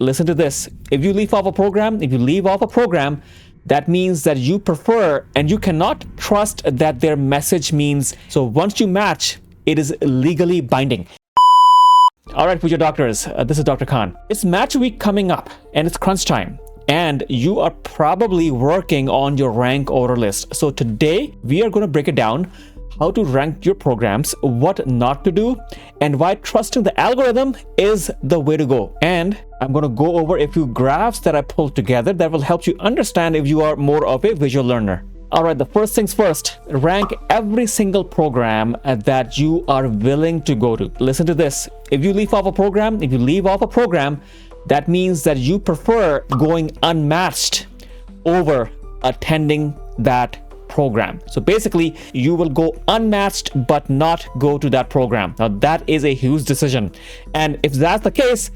Listen to this. If you leave off a program, that means that you prefer and you cannot trust that their message means. So once you match, it is legally binding. All right, Future Doctors, this is Dr. Khan. It's match week coming up and it's crunch time. And you are probably working on your rank order list. So today we are going to break it down, how to rank your programs, what not to do, and why trusting the algorithm is the way to go. And I'm going to go over a few graphs that I pulled together that will help you understand if you are more of a visual learner. All right, the first things first, rank every single program that you are willing to go to. Listen to this. If you leave off a program, that means that you prefer going unmatched over attending that program. So basically, you will go unmatched but not go to that program. Now, that is a huge decision. And if that's the case,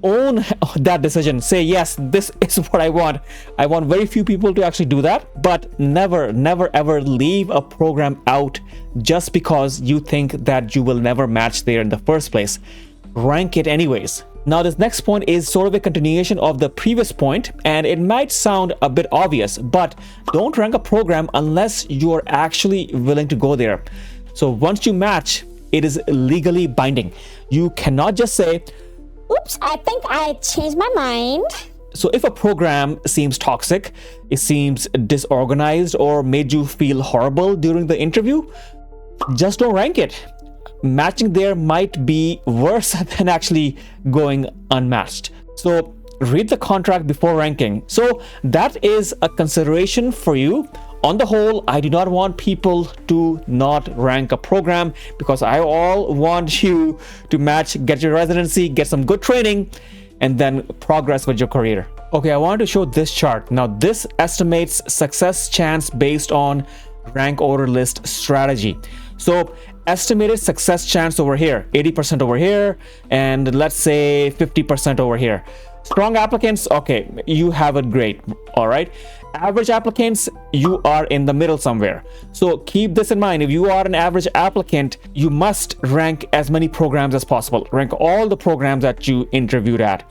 own that decision. Say, yes, this is what I want. I want very few people to actually do that, but never, ever leave a program out just because you think that you will never match there in the first place. Rank it anyways. Now, this next point is sort of a continuation of the previous point, and it might sound a bit obvious, but don't rank a program unless you're actually willing to go there. So once you match, it is legally binding. You cannot just say, oops, I think I changed my mind. So if a program seems toxic, it seems disorganized, or made you feel horrible during the interview, just don't rank it. Matching there might be worse than actually going unmatched. So read the contract before ranking. So that is a consideration for you. On the whole, I do not want people to not rank a program because I all want you to match, get your residency, get some good training, and then progress with your career. Okay, I want to show this chart. Now, this estimates success chance based on rank order list strategy. So estimated success chance over here, 80% over here, and let's say 50% over here. Strong applicants, okay, you have it great. All right. Average applicants, you are in the middle somewhere. So keep this in mind. If you are an average applicant, you must rank as many programs as possible. Rank all the programs that you interviewed at.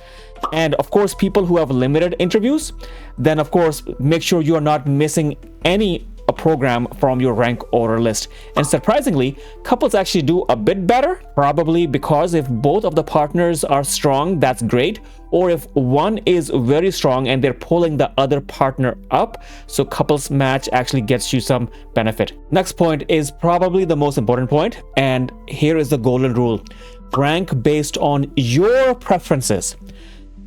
And of course, people who have limited interviews, then of course, make sure you are not missing any program from your rank order list. And surprisingly, couples actually do a bit better, probably because if both of the partners are strong, that's great. Or if one is very strong and they're pulling the other partner up, so couples match actually gets you some benefit. Next point is probably the most important point, and here is the golden rule. Rank based on your preferences.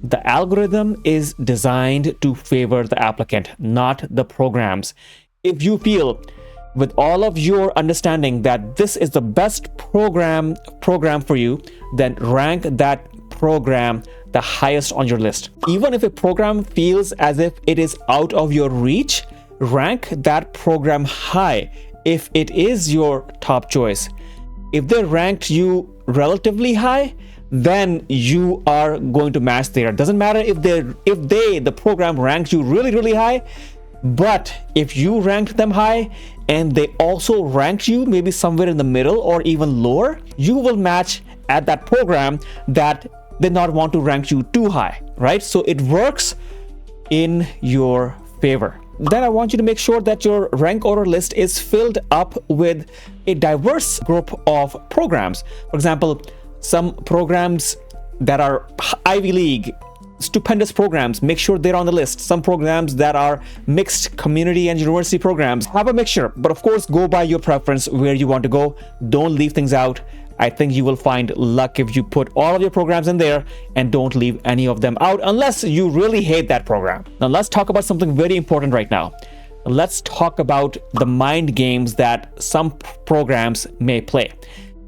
The algorithm is designed to favor the applicant, not the programs. If you feel with all of your understanding that this is the best program for you, then rank that program the highest on your list. Even if a program feels as if it is out of your reach, rank that program high if it is your top choice. If they ranked you relatively high, then you are going to match there. Doesn't matter if the program ranked you really high. But if you ranked them high and they also ranked you maybe somewhere in the middle or even lower, you will match at that program that did not want to rank you too high, right? So it works in your favor. Then I want you to make sure that your rank order list is filled up with a diverse group of programs. For example, some programs that are Ivy League, stupendous programs, make sure they're on the list. Some programs that are mixed community and university programs, have a mixture, but of course go by your preference where you want to go. Don't leave things out. I think you will find luck if you put all of your programs in there and don't leave any of them out unless you really hate that program. Now let's talk about something very important right now. Let's talk about the mind games that some programs may play.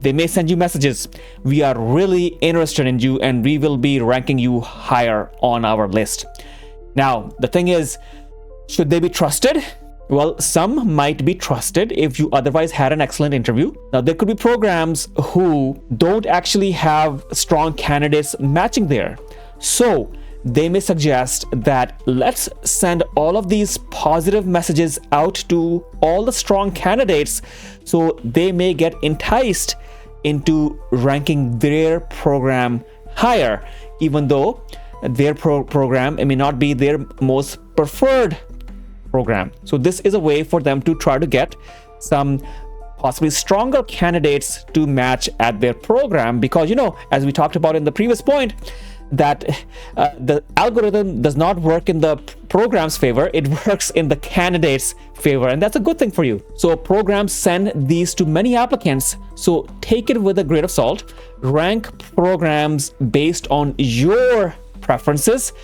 They may send you messages. We are really interested in you and we will be ranking you higher on our list. Now, the thing is, should they be trusted? Well, some might be trusted if you otherwise had an excellent interview. Now, there could be programs who don't actually have strong candidates matching there. So they may suggest that let's send all of these positive messages out to all the strong candidates so they may get enticed into ranking their program higher, even though their program. It may not be their most preferred program. So this is a way for them to try to get some possibly stronger candidates to match at their program, because, you know, as we talked about in the previous point, that the algorithm does not work in the program's favor, it works in the candidate's favor, and that's a good thing for you. So programs send these to many applicants, so take it with a grain of salt. Rank programs based on your preferences,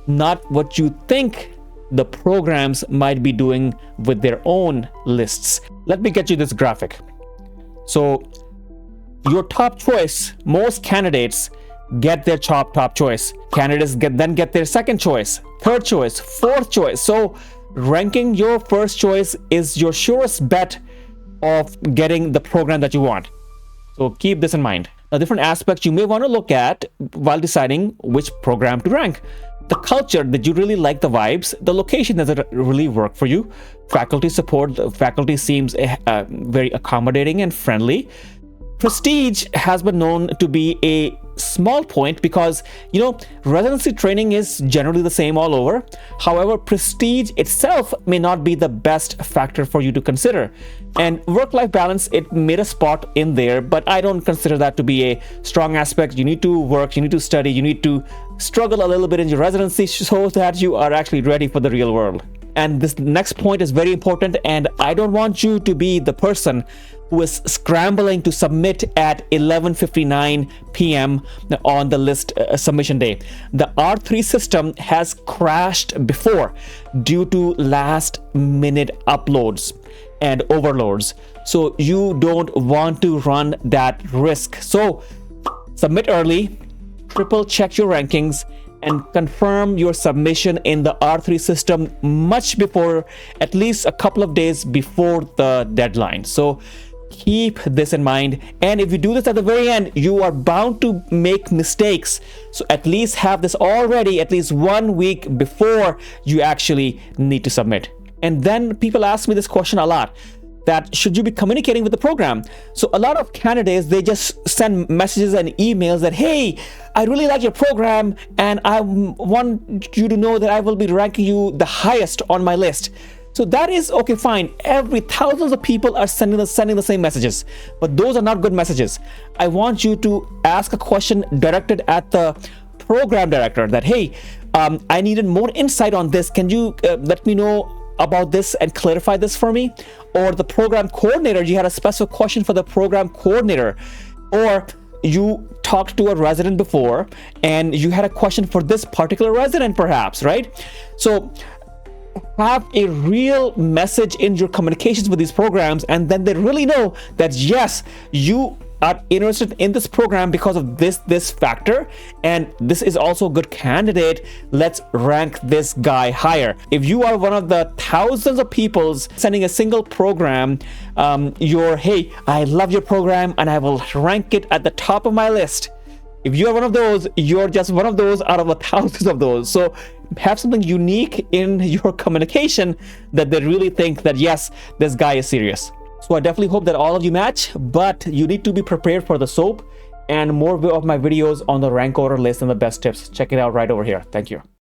not what you think the programs might be doing with their own lists. Let me get you this graphic. So your top choice, most candidates get their top choice. Candidates then get their second choice, third choice, fourth choice. So ranking your first choice is your surest bet of getting the program that you want. So keep this in mind. A different aspect you may want to look at while deciding which program to rank: the culture. Did you really like the vibes? The location, does it really work for you? Faculty support. The faculty seems very accommodating and friendly. Prestige has been known to be a small point because, you know, residency training is generally the same all over. However, prestige itself may not be the best factor for you to consider. And work-life balance, it made a spot in there, but I don't consider that to be a strong aspect. You need to work, you need to study, you need to struggle a little bit in your residency so that you are actually ready for the real world. And this next point is very important, and I don't want you to be the person who is scrambling to submit at 11:59 p.m. on the list submission day. The R3 system has crashed before due to last minute uploads and overloads. So you don't want to run that risk. So submit early, triple check your rankings, and confirm your submission in the R3 system much before, at least a couple of days before the deadline. So keep this in mind. And if you do this at the very end, you are bound to make mistakes. So at least have this already at least 1 week before you actually need to submit. And then people ask me this question a lot, that should you be communicating with the program? So a lot of candidates, they just send messages and emails that, hey, I really like your program and I want you to know that I will be ranking you the highest on my list. So that is okay, fine. Thousands of people are sending the same messages, but those are not good messages. I want you to ask a question directed at the program director that, hey, I needed more insight on this. Can you let me know about this and clarify this for me? Or the program coordinator, you had a special question for the program coordinator, or you talked to a resident before and you had a question for this particular resident perhaps, right? So have a real message in your communications with these programs, and then they really know that yes, you are interested in this program because of this factor, and this is also a good candidate. Let's rank this guy higher. If you are one of the thousands of people sending a single program, hey, I love your program and I will rank it at the top of my list. If you are one of those, you're just one of those out of thousands of those. So have something unique in your communication that they really think that yes, this guy is serious. So I definitely hope that all of you match, but you need to be prepared for the SOAP and more of my videos on the rank order list and the best tips. Check it out right over here. Thank you.